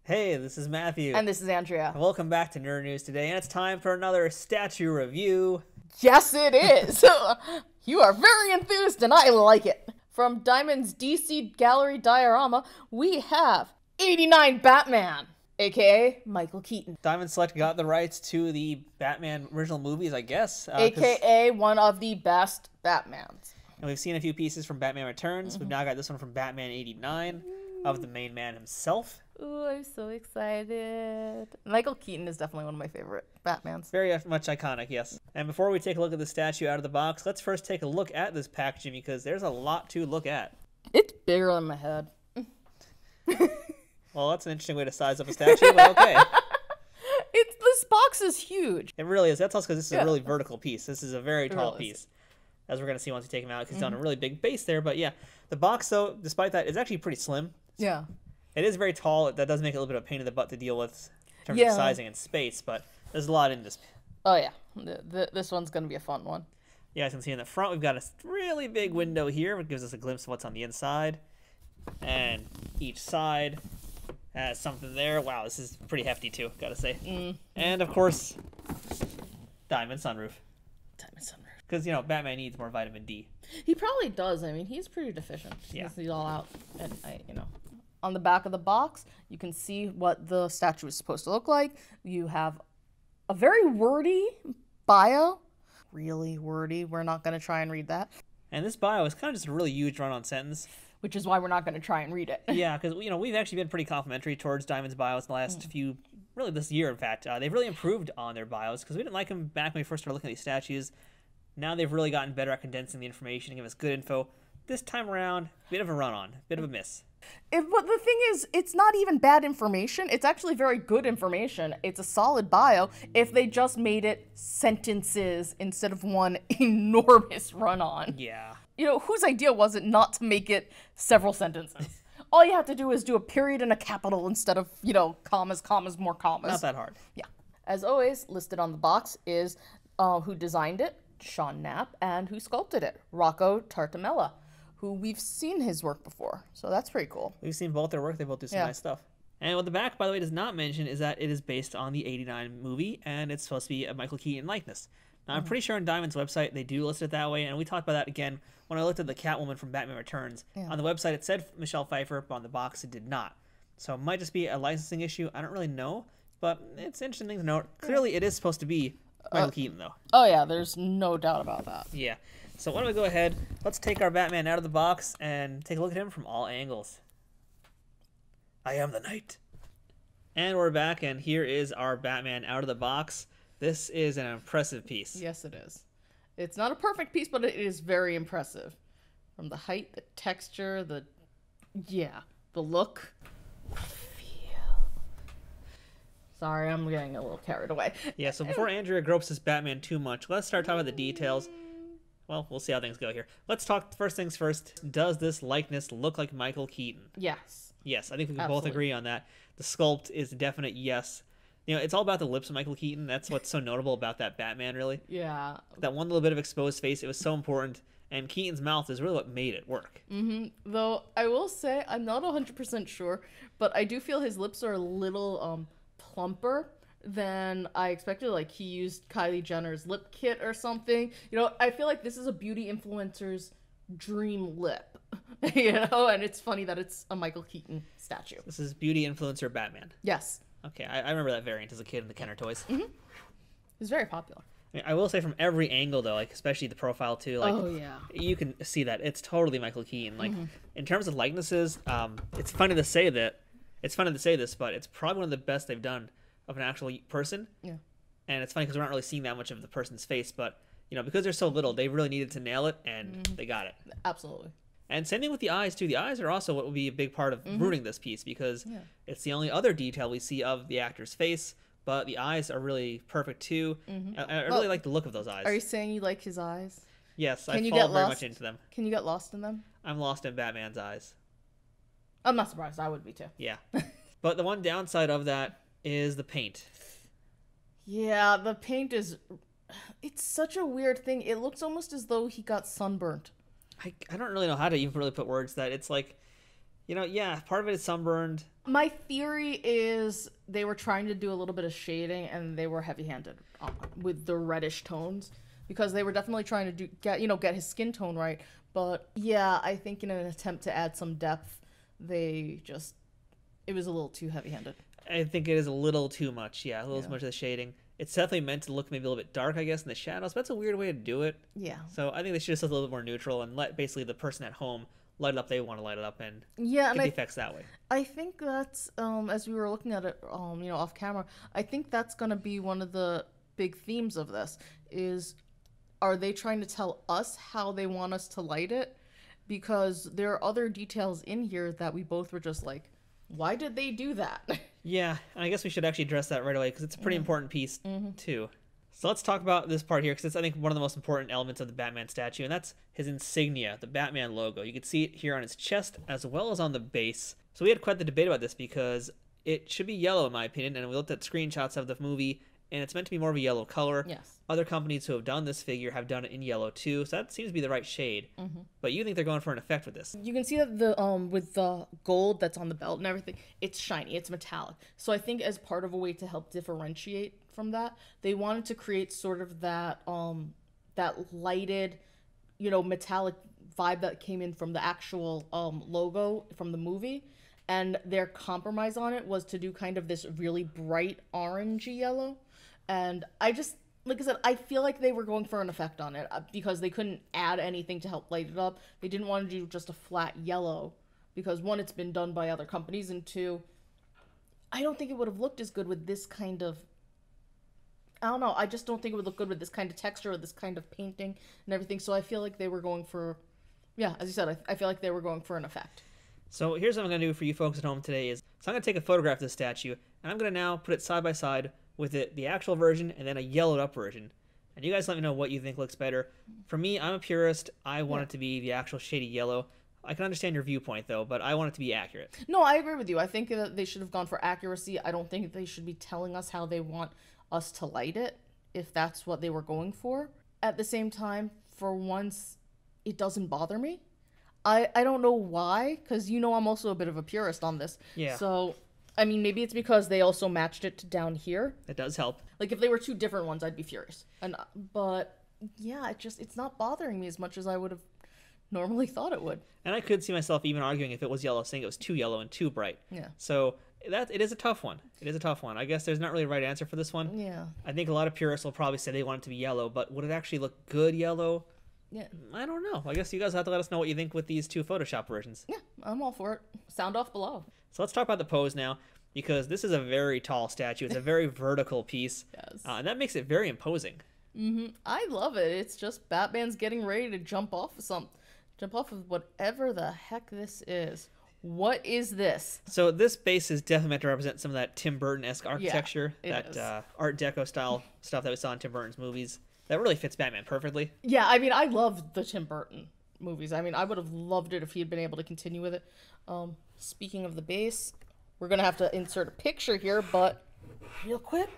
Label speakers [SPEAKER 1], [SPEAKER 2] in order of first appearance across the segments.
[SPEAKER 1] Hey, this is Matthew.
[SPEAKER 2] And this is Andrea.
[SPEAKER 1] Welcome back to Nerd News Today, and it's time for another statue review.
[SPEAKER 2] Yes, it is. You are very enthused, and I like it. From Diamond's DC Gallery Diorama, we have 89 Batman, aka Michael Keaton.
[SPEAKER 1] Diamond Select got the rights to the Batman original movies, I guess.
[SPEAKER 2] AKA one of the best Batmans.
[SPEAKER 1] And we've seen a few pieces from Batman Returns. We've now got this one from Batman 89 of the main man himself.
[SPEAKER 2] Ooh, I'm so excited. Michael Keaton is definitely one of my favorite Batmans.
[SPEAKER 1] Very much iconic, yes. And before we take a look at the statue out of the box, let's first take a look at this packaging because there's a lot to look at.
[SPEAKER 2] It's bigger than my head.
[SPEAKER 1] Well, that's an interesting way to size up a statue, but okay.
[SPEAKER 2] This box is huge.
[SPEAKER 1] It really is. That's also because this is a really vertical piece. This is a very tall piece, as we're going to see once we take him out, because it's on a really big base there. But yeah, the box, though, despite that, is actually pretty slim.
[SPEAKER 2] Yeah.
[SPEAKER 1] It is very tall. That does make it a little bit of a pain in the butt to deal with in terms of sizing and space, but there's a lot in this.
[SPEAKER 2] Oh, yeah. This one's going to be a fun one.
[SPEAKER 1] Yeah, as you can see in the front, we've got a really big window here, which gives us a glimpse of what's on the inside. And each side has something there. Wow, this is pretty hefty, too, gotta say. And, of course, Diamond Sunroof.
[SPEAKER 2] Diamond Sunroof.
[SPEAKER 1] Because, you know, Batman needs more vitamin D.
[SPEAKER 2] He probably does. I mean, he's pretty deficient.
[SPEAKER 1] Yeah.
[SPEAKER 2] He's all out. And, on the back of the box, you can see what the statue is supposed to look like. You have a very wordy bio. Really wordy. We're not going to try and read that.
[SPEAKER 1] And this bio is kind of just a really huge run-on sentence.
[SPEAKER 2] Which is why we're not going to try and read it.
[SPEAKER 1] Yeah, because, you know, we've actually been pretty complimentary towards Diamond's bios in the last really this year, in fact. They've really improved on their bios, because we didn't like them back when we first started looking at these statues. Now they've really gotten better at condensing the information and giving us good info. This time around, bit of a run-on, bit of a miss.
[SPEAKER 2] But the thing is, it's not even bad information. It's actually very good information. It's a solid bio if they just made it sentences instead of one enormous run-on.
[SPEAKER 1] Yeah.
[SPEAKER 2] You know, whose idea was it not to make it several sentences? All you have to do is do a period and a capital instead of, commas, more commas.
[SPEAKER 1] Not that hard.
[SPEAKER 2] Yeah. As always, listed on the box is who designed it, Sean Knapp, and who sculpted it, Rocco Tartamella, who we've seen his work before. So that's pretty cool.
[SPEAKER 1] We've seen both their work. They both do some nice stuff. And what the back, by the way, does not mention is that it is based on the 89 movie, and it's supposed to be a Michael Keaton likeness. Now, I'm pretty sure on Diamond's website they do list it that way, and we talked about that again when I looked at the Catwoman from Batman Returns. Yeah. On the website it said Michelle Pfeiffer, but on the box it did not. So it might just be a licensing issue. I don't really know, but it's an interesting thing to note. Clearly it is supposed to be Michael Keaton, though.
[SPEAKER 2] Oh, yeah, there's no doubt about that.
[SPEAKER 1] Yeah. So why don't we go ahead, let's take our Batman out of the box and take a look at him from all angles. I am the Knight. And we're back, and here is our Batman out of the box. This is an impressive piece.
[SPEAKER 2] Yes, it is. It's not a perfect piece, but it is very impressive. From the height, the texture, the look. Sorry, I'm getting a little carried away.
[SPEAKER 1] Yeah, so before Andrea gropes this Batman too much, let's start talking about the details. Well, we'll see how things go here. Let's talk first things first. Does this likeness look like Michael Keaton?
[SPEAKER 2] Yes.
[SPEAKER 1] Yes, I think we can both agree on that. The sculpt is a definite yes. You know, it's all about the lips of Michael Keaton. That's what's so notable about that Batman, really.
[SPEAKER 2] Yeah.
[SPEAKER 1] That one little bit of exposed face, it was so important. And Keaton's mouth is really what made it work.
[SPEAKER 2] Though, I will say, I'm not 100% sure, but I do feel his lips are a little plumper than I expected. Like, he used Kylie Jenner's lip kit or something. You know, I feel like this is a beauty influencer's dream lip. And it's funny that it's a Michael Keaton statue.
[SPEAKER 1] This is beauty influencer Batman.
[SPEAKER 2] Yes.
[SPEAKER 1] Okay, I remember that variant as a kid in the Kenner toys.
[SPEAKER 2] It was very popular.
[SPEAKER 1] I will say from every angle, though, like especially the profile, too, like,
[SPEAKER 2] oh, yeah.
[SPEAKER 1] You can see that. It's totally Michael Keaton. Like, in terms of likenesses, it's funny to say this, but it's probably one of the best they've done of an actual person. Yeah. And it's funny because we're not really seeing that much of the person's face, but, because they're so little, they really needed to nail it, and they got it.
[SPEAKER 2] Absolutely.
[SPEAKER 1] And same thing with the eyes, too. The eyes are also what will be a big part of ruining this piece, because it's the only other detail we see of the actor's face, but the eyes are really perfect, too. I really like the look of those eyes.
[SPEAKER 2] Are you saying you like his eyes?
[SPEAKER 1] Yes, I fall very much into them.
[SPEAKER 2] Can you get lost in them?
[SPEAKER 1] I'm lost in Batman's eyes.
[SPEAKER 2] I'm not surprised. I would be, too.
[SPEAKER 1] Yeah. But the one downside of that is the paint.
[SPEAKER 2] Yeah, the paint is... It's such a weird thing. It looks almost as though he got sunburnt.
[SPEAKER 1] I don't really know how to even really put words that it's like Yeah, part of it is sunburned.
[SPEAKER 2] My theory is they were trying to do a little bit of shading and they were heavy-handed with the reddish tones because they were definitely trying to get his skin tone right. But yeah, I think in an attempt to add some depth, it was a little too heavy-handed.
[SPEAKER 1] I think it is a little too much. Yeah, a little too much of the shading. It's definitely meant to look maybe a little bit dark, I guess, in the shadows. But that's a weird way to do it.
[SPEAKER 2] Yeah.
[SPEAKER 1] So I think they should have said a little bit more neutral and let basically the person at home light it up they want to light it up and get the effects that way.
[SPEAKER 2] I think that's as we were looking at it off camera, I think that's going to be one of the big themes of this is, are they trying to tell us how they want us to light it? Because there are other details in here that we both were just like, why did they do that?
[SPEAKER 1] Yeah, and I guess we should actually address that right away because it's a pretty important piece too. So let's talk about this part here because it's, I think, one of the most important elements of the Batman statue, and that's his insignia, the Batman logo. You can see it here on his chest as well as on the base. So we had quite the debate about this because it should be yellow in my opinion, and we looked at screenshots of the movie, and it's meant to be more of a yellow color.
[SPEAKER 2] Yes.
[SPEAKER 1] Other companies who have done this figure have done it in yellow too, so that seems to be the right shade. But you think they're going for an effect with this?
[SPEAKER 2] You can see that with the gold that's on the belt and everything, it's shiny, it's metallic. So I think as part of a way to help differentiate from that, they wanted to create sort of that lighted, metallic vibe that came in from the actual logo from the movie. And their compromise on it was to do kind of this really bright orangey yellow. And like I said, I feel like they were going for an effect on it because they couldn't add anything to help light it up. They didn't want to do just a flat yellow because, one, it's been done by other companies, and two, I don't think it would have looked as good with this kind of, I don't know, I just don't think it would look good with this kind of texture or this kind of painting and everything. So I feel like they were going for, yeah, as you said, I feel like they were going for an effect.
[SPEAKER 1] So here's what I'm going to do for you folks at home today is, so I'm going to take a photograph of the statue, and I'm going to now put it side by side with the actual version and then a yellowed up version. And you guys let me know what you think looks better. For me, I'm a purist. I want it to be the actual shady yellow. I can understand your viewpoint, though, but I want it to be accurate.
[SPEAKER 2] No, I agree with you. I think that they should have gone for accuracy. I don't think they should be telling us how they want us to light it, if that's what they were going for. At the same time, for once, it doesn't bother me. I don't know why, because I'm also a bit of a purist on this.
[SPEAKER 1] Yeah.
[SPEAKER 2] So, I mean, maybe it's because they also matched it to down here.
[SPEAKER 1] It does help.
[SPEAKER 2] Like, if they were two different ones, I'd be furious. But, yeah, it's not bothering me as much as I would have normally thought it would.
[SPEAKER 1] And I could see myself even arguing if it was yellow, saying it was too yellow and too bright.
[SPEAKER 2] Yeah.
[SPEAKER 1] So it is a tough one. It is a tough one. I guess there's not really a right answer for this one.
[SPEAKER 2] Yeah.
[SPEAKER 1] I think a lot of purists will probably say they want it to be yellow, but would it actually look good yellow?
[SPEAKER 2] Yeah.
[SPEAKER 1] I don't know. I guess you guys have to let us know what you think with these two Photoshop versions.
[SPEAKER 2] Yeah, I'm all for it. Sound off below.
[SPEAKER 1] So let's talk about the pose now, because this is a very tall statue. It's a very vertical piece.
[SPEAKER 2] Yes.
[SPEAKER 1] And that makes it very imposing.
[SPEAKER 2] I love it. It's just Batman's getting ready to jump off of whatever the heck this is. What is this?
[SPEAKER 1] So this base is definitely meant to represent some of that Tim Burton-esque architecture,
[SPEAKER 2] is.
[SPEAKER 1] Art Deco style stuff that we saw in Tim Burton's movies. That really fits Batman perfectly.
[SPEAKER 2] Yeah, I mean, I love the Tim Burton movies. I mean, I would have loved it if he had been able to continue with it. Speaking of the base, we're going to have to insert a picture here, but real quick,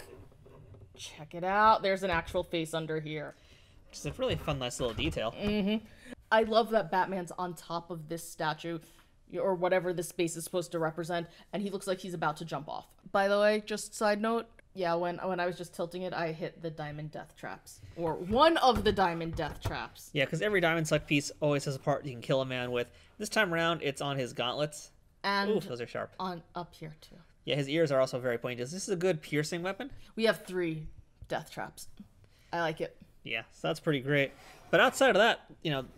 [SPEAKER 2] check it out. There's an actual face under here.
[SPEAKER 1] Which is a really fun, nice little detail.
[SPEAKER 2] I love that Batman's on top of this statue, or whatever this base is supposed to represent, and he looks like he's about to jump off. By the way, just side note, yeah, when I was just tilting it, I hit the diamond death traps. Or one of the diamond death traps.
[SPEAKER 1] Yeah, because every diamond select piece always has a part you can kill a man with. This time around, it's on his gauntlets.
[SPEAKER 2] And
[SPEAKER 1] ooh, those are sharp.
[SPEAKER 2] On up here, too.
[SPEAKER 1] Yeah, his ears are also very pointy. This is a good piercing weapon.
[SPEAKER 2] We have 3 death traps. I like it.
[SPEAKER 1] Yeah, so that's pretty great. But outside of that,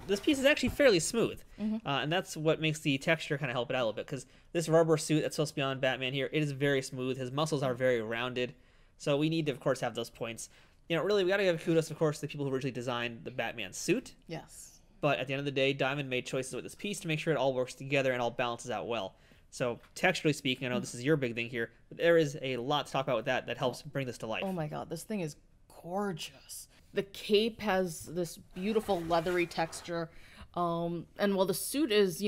[SPEAKER 1] this piece is actually fairly smooth. And that's what makes the texture kind of help it out a little bit. Because this rubber suit that's supposed to be on Batman here, it is very smooth. His muscles are very rounded. So we need to, of course, have those points. Really, we got to give kudos, of course, to the people who originally designed the Batman suit.
[SPEAKER 2] Yes.
[SPEAKER 1] But at the end of the day, Diamond made choices with this piece to make sure it all works together and all balances out well. So texturally speaking, I know this is your big thing here, but there is a lot to talk about with that helps bring this to life.
[SPEAKER 2] Oh my god, this thing is gorgeous. The cape has this beautiful leathery texture. And while the suit is,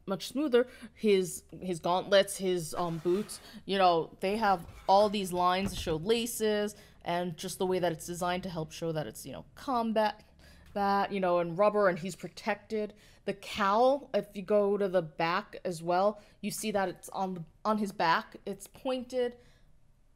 [SPEAKER 2] much smoother, his gauntlets, his boots, they have all these lines to show laces and just the way that it's designed to help show that it's, combat bat, you know, and rubber, and he's protected. The cowl, if you go to the back as well, you see that it's on his back. It's pointed.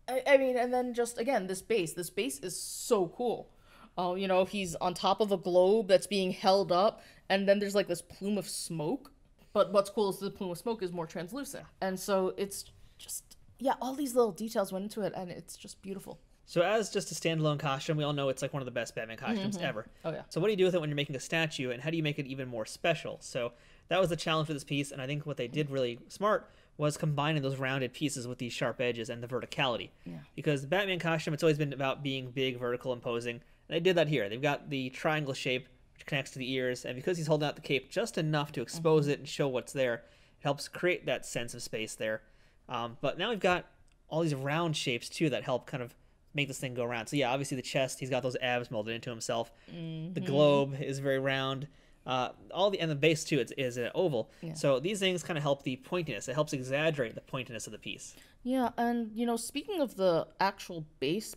[SPEAKER 2] I mean, and then just again, this base. This base is so cool. You know, he's on top of a globe that's being held up, and then there's like this plume of smoke. But what's cool is the plume of smoke is more translucent, and so it's just, yeah, all these little details went into it, and it's just beautiful.
[SPEAKER 1] So as just a standalone costume, we all know it's like one of the best Batman costumes ever.
[SPEAKER 2] Oh yeah.
[SPEAKER 1] So what do you do with it when you're making a statue, and how do you make it even more special? So that was the challenge for this piece, and I think what they did really smart was combining those rounded pieces with these sharp edges and the verticality.
[SPEAKER 2] Yeah.
[SPEAKER 1] Because the Batman costume, it's always been about being big, vertical, imposing, and they did that here. They've got the triangle shape, which connects to the ears, and because he's holding out the cape just enough to expose it and show what's there, it helps create that sense of space there. But now we've got all these round shapes, too, that help kind of make this thing go around. So yeah, obviously the chest, he's got those abs molded into himself. The globe is very round. And the base too is an oval. Yeah. So these things kind of help the pointiness. It helps exaggerate the pointiness of the piece.
[SPEAKER 2] Yeah, and you know, speaking of the actual base,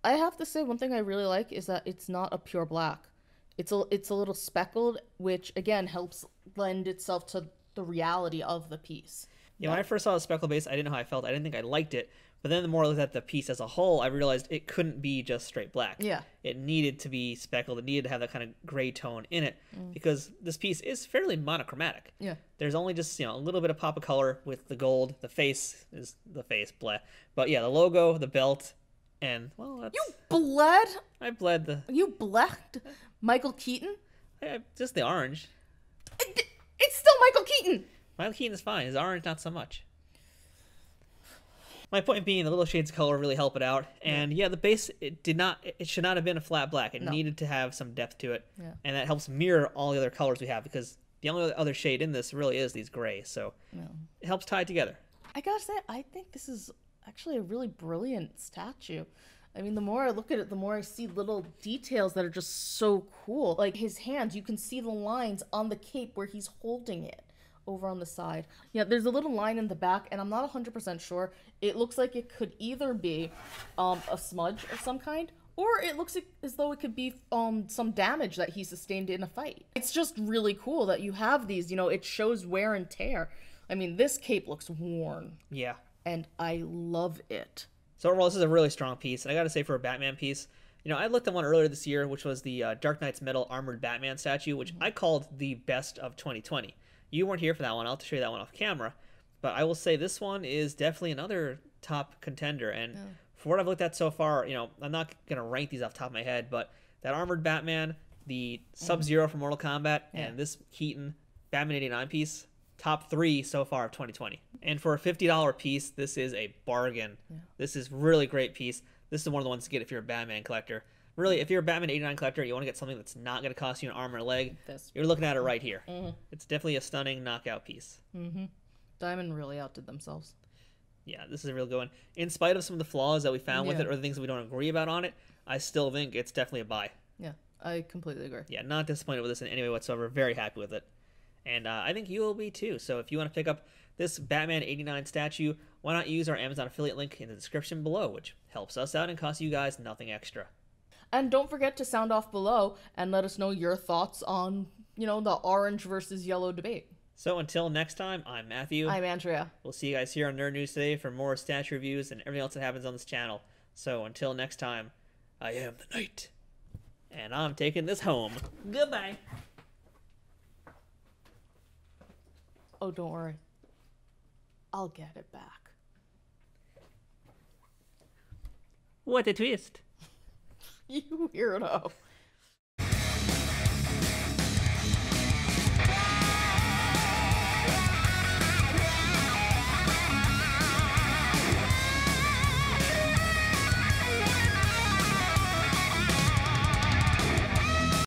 [SPEAKER 2] I have to say one thing I really like is that it's not a pure black. It's a little speckled, which again helps lend itself to the reality of the piece.
[SPEAKER 1] Yeah, when I first saw the speckle base, I didn't know how I felt. I didn't think I liked it. But then the more I looked at the piece as a whole, I realized it couldn't be just straight black.
[SPEAKER 2] Yeah.
[SPEAKER 1] It needed to be speckled. It needed to have that kind of gray tone in it because this piece is fairly monochromatic.
[SPEAKER 2] Yeah.
[SPEAKER 1] There's only just, a little bit of pop of color with the gold. The face is the face, bleh. But yeah, the logo, the belt, and, well, that's...
[SPEAKER 2] You bled?
[SPEAKER 1] I bled the...
[SPEAKER 2] You bled Michael Keaton?
[SPEAKER 1] Just the orange.
[SPEAKER 2] It's still Michael Keaton!
[SPEAKER 1] Michael Keaton is fine. His orange, not so much. My point being, the little shades of color really help it out. And yeah, the base, it should not have been a flat black. It needed to have some depth to it. Yeah. And that helps mirror all the other colors we have because the only other shade in this really is these gray. So it helps tie it together.
[SPEAKER 2] I gotta say, I think this is actually a really brilliant statue. I mean, the more I look at it, the more I see little details that are just so cool. Like his hands, you can see the lines on the cape where he's holding it. Over on the side. Yeah, there's a little line in the back, and I'm not 100% sure. It looks like it could either be a smudge of some kind, or it looks as though it could be some damage that he sustained in a fight. It's just really cool that you have these, it shows wear and tear. I mean, this cape looks worn.
[SPEAKER 1] Yeah.
[SPEAKER 2] And I love it.
[SPEAKER 1] So overall, this is a really strong piece, and I gotta say for a Batman piece, I looked at one earlier this year, which was the Dark Knight's Metal Armored Batman statue, which I called the best of 2020. You weren't here for that one. I'll have to show you that one off camera. But I will say this one is definitely another top contender. And for what I've looked at so far, I'm not going to rank these off the top of my head, but that Armored Batman, the Sub-Zero from Mortal Kombat, and this Keaton Batman 89 piece, top 3 so far of 2020. And for a $50 piece, this is a bargain. Yeah. This is really great piece. This is one of the ones to get if you're a Batman collector. Really, if you're a Batman 89 collector, you want to get something that's not going to cost you an arm or a leg, you're looking at it right here. It's definitely a stunning knockout piece.
[SPEAKER 2] Diamond really outdid themselves.
[SPEAKER 1] Yeah, this is a real good one. In spite of some of the flaws that we found with it or the things that we don't agree about on it, I still think it's definitely a buy.
[SPEAKER 2] Yeah, I completely agree.
[SPEAKER 1] Yeah, not disappointed with this in any way whatsoever. Very happy with it. And I think you will be too. So if you want to pick up this Batman 89 statue, why not use our Amazon affiliate link in the description below, which helps us out and costs you guys nothing extra.
[SPEAKER 2] And don't forget to sound off below and let us know your thoughts on, the orange versus yellow debate.
[SPEAKER 1] So until next time, I'm Matthew.
[SPEAKER 2] I'm Andrea.
[SPEAKER 1] We'll see you guys here on Nerd News Today for more statue reviews and everything else that happens on this channel. So until next time, I am the Knight. And I'm taking this home. Goodbye.
[SPEAKER 2] Oh, don't worry. I'll get it back.
[SPEAKER 1] What a twist.
[SPEAKER 2] You weirdo.